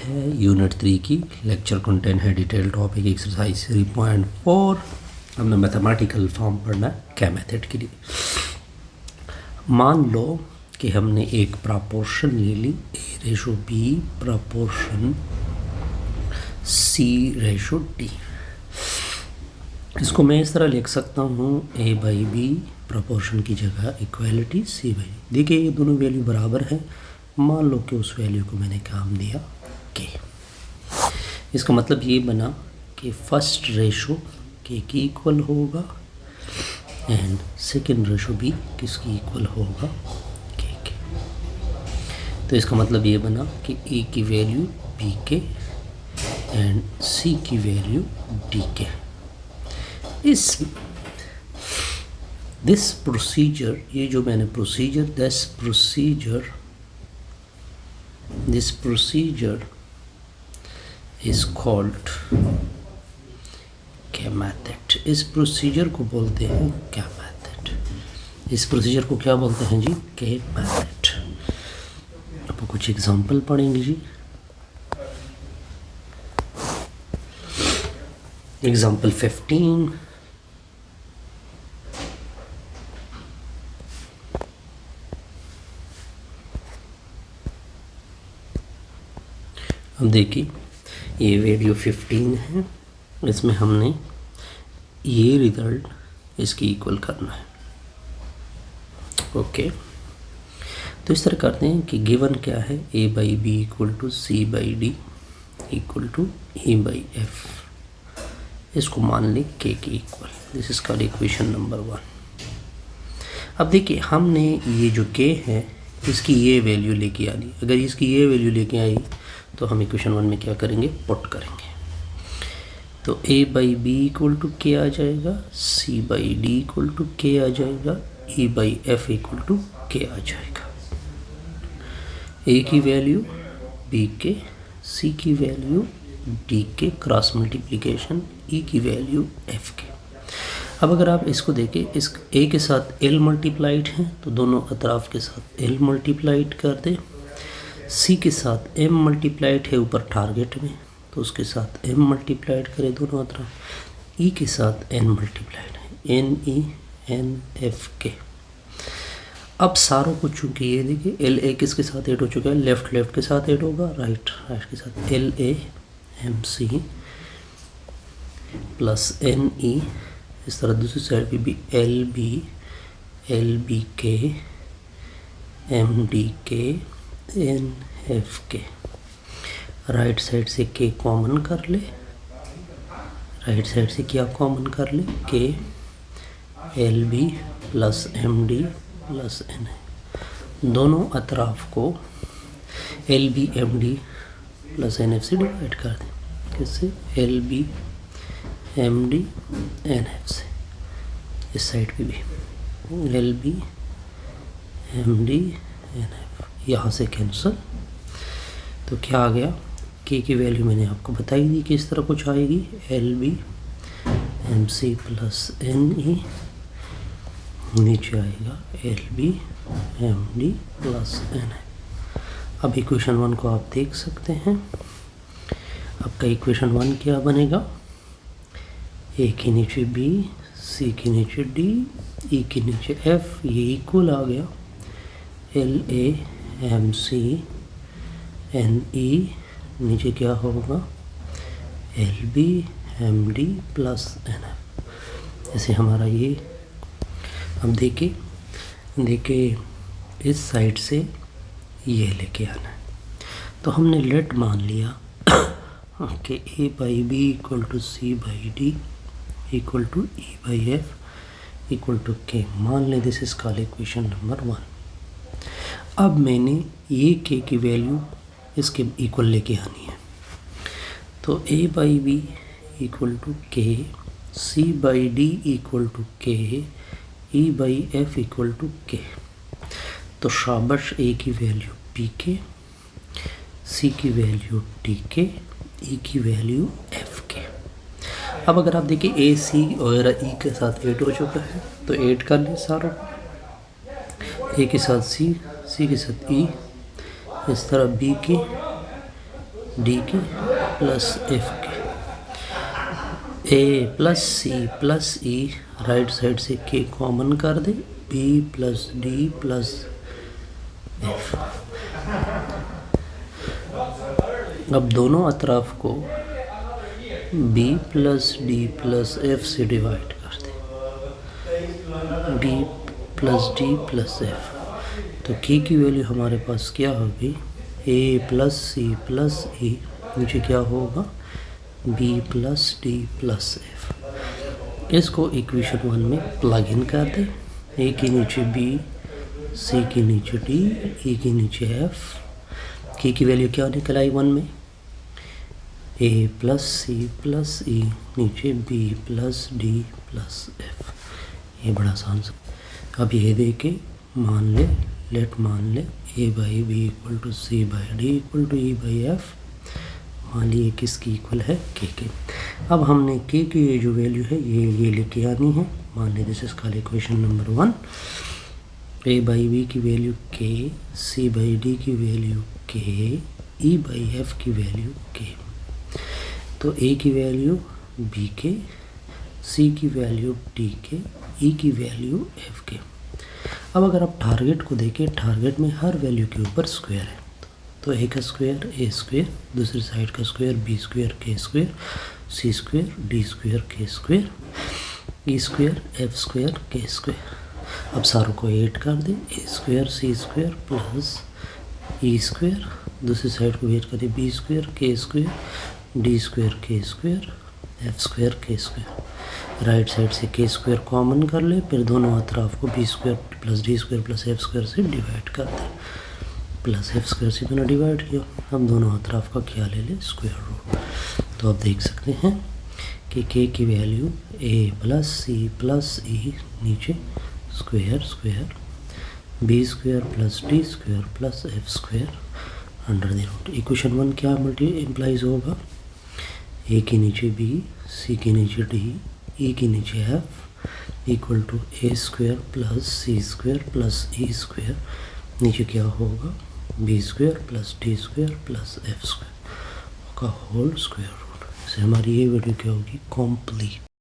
है यूनिट 3 की। Lecture content है डिटेल टॉपिक एक्सरसाइज 3.4। हमने मैथमेटिकल फॉर्म पढ़ना है क्या मेथड के लिए। मान लो कि हमने एक प्रपोर्शन ले ली A/B प्रपोर्शन C/D। इसको मैं इस तरह लिख सकता हूँ A/B प्रपोर्शन की जगह इक्वालिटी C/D। देखिए ये दोनों वैल्यू बराबर है। मान लो कि उस वैल्यू को मैंने काम दिया K। इसका मतलब ये बना कि फर्स्ट रेशो K की इक्वल होगा एंड सेकेंड रेशो भी किसकी इक्वल होगा K के। तो इसका मतलब ये बना कि A की वैल्यू B के एंड C की वैल्यू D के। दिस प्रोसीजर, ये जो मैंने this procedure is called K method। इस प्रोसीजर को बोलते हैं K method। इस प्रोसीजर को क्या बोलते हैं जी? K method। अब कुछ एग्जांपल पढ़ेंगे जी। एग्जांपल 15। अब देखिए ये वैल्यू 15 है, इसमें हमने ये रिजल्ट इसकी इक्वल करना है। ओके, तो इस तरह करते हैं कि गिवन क्या है A/B equal to C/D equal to E/F। इसको मान लें K की equal. This is called equation number 1। अब देखिए हमने ये जो K है इसकी ये वैल्यू लेके आनी। अगर इसकी ये वैल्यू लेके आई तो हम इक्वेशन 1 में क्या करेंगे? पुट करेंगे। तो A/B इक्वल टू K आ जाएगा, C/D इक्वल टू K आ जाएगा, E/F इक्वल टू K आ जाएगा। A की वैल्यू B के, C की वैल्यू D के क्रॉस मल्टीप्लिकेशन E की वैल्यू F के। अब अगर आप इसको देखें, इस A के साथ L मल्टीप्लाइड है तो दोनों अतराफ के साथ L मल्टीप्लाइड कर दे। C के साथ M मल्टीप्लाइड है ऊपर टारगेट में तो उसके साथ M मल्टीप्लाइड करें दोनों अतराफ। E के साथ N मल्टीप्लाइड है, NENF के। अब सारों को चूंकि ये देखिए LA किसके साथ ऐड हो चुका है? लेफ्ट के साथ ऐड होगा, राइट के साथ। LAMC plus NE। इस तरह दूसरी साइड पे भी LBK MDK NF के। राइट साइड से K कॉमन कर ले, राइट साइड से क्या कॉमन कर ले? K LB plus MD plus NF। दोनों अतराफ को LB MD प्लस NF से डिवाइड कर दें। किससे? LB MD NF से। इस साइड पे भी LB MD NF, यहाँ से कैंसल। तो क्या आ गया? K की वैल्यू मैंने आपको बताई दी कि इस तरह कुछ आएगी, LB MC प्लस NE। नीचे आएगा LB MD प्लस NF। अब इक्वेशन 1 को आप देख सकते हैं। आपका इक्वेशन 1 क्या बनेगा? A के नीचे B, C के नीचे D, E के नीचे F, ये इक्वल आ गया LAMC NE। नीचे क्या होगा? LB MD plus NF। जैसे हमारा ये, अब देखिए इस साइड से ये लेके आना है। तो हमने लेट मान लिया कि A/B equal to C/D equal to E/F equal to K। मान लें this is called equation number 1। अब मैंने ये K की वैल्यू इसके इक्वल लेके आनी है। तो A/B equal to K, C/D equal to K, E/F equal to K। तो शाबाश, A की वैल्यू P के, C की वैल्यू D के, E की वैल्यू F के। अब अगर आप देखिए A, C वगैरह E के साथ ऐड हो चुका है तो ऐड कर ले सारों। A के साथ C के साथ E, इस तरह B की डी के plus F K, A plus C plus E, right side से के कॉमन कर दे, B plus D plus F. अब दोनों अतराफ को B plus D plus F से डिवाइड कर दे, B plus D plus F. तो के की वैल्यू हमारे पास क्या होगी, ए प्लस सी प्लस ई, नीचे क्या होगा, B plus D plus F. इसको इक्वेशन 1 में प्लग इन कर दे, ए के नीचे बी, सी के नीचे डी, ई के नीचे एफ। के की वैल्यू क्या निकल आई 1 में, ए प्लस सी प्लस ई, नीचे B plus D plus F. ये बड़ा आसान सा। अब ये दे के मान ले, मान ले A by B equal to C by D equal to E by F. मान ली किसकी इक्वल है, के। अब हमने के की ये जो वैल्यू है ये लेके आनी है। मान ली this is called equation number 1। A by B की value K, C by D की value K, E by F की वैल्यू के। तो ए की वैल्यू बी के, सी की वैल्यू डी के, ई की वैल्यू एफ के। अब अगर आप टारगेट को देखें, टारगेट में हर वैल्यू के ऊपर स्क्वायर है। तो ए का स्क्वायर ए स्क्वायर, दूसरी साइड का स्क्वायर बी स्क्वायर के स्क्वायर, सी स्क्वायर डी स्क्वायर के square, E square F square के स्क्वायर। अब सारों को ऐड कर दें, ए स्क्वायर सी स्क्वायर प्लस ई स्क्वायर, दूसरी साइड को ऐड करें बी स्क्वायर के स्क्वायर, डी स्क्वायर के स्क्वायर, एफ स्क्वायर के स्क्वायर। राइट साइड से के स्क्वायर कॉमन कर ले, फिर दोनों अतराफ को B square plus D square plus F square से डिवाइड कर दे, प्लस एफ स्क्वायर से मैंने डिवाइड किया। अब दोनों अतराफ का क्या ले ले, स्क्वायर रूट। तो आप देख सकते हैं कि के की value A plus C plus E, नीचे square square, B square plus D square plus F square under the root. Equation 1 क्या इम्प्लाइज होगा, ए के नीचे बी, सी के नीचे डी, ई के नीचे F equal to A square plus C square plus E square, नीचे क्या होगा, B square plus D square plus F square का होल स्क्वायर रूट। इससे हमारी ये वीडियो क्या होगी, कंप्लीट।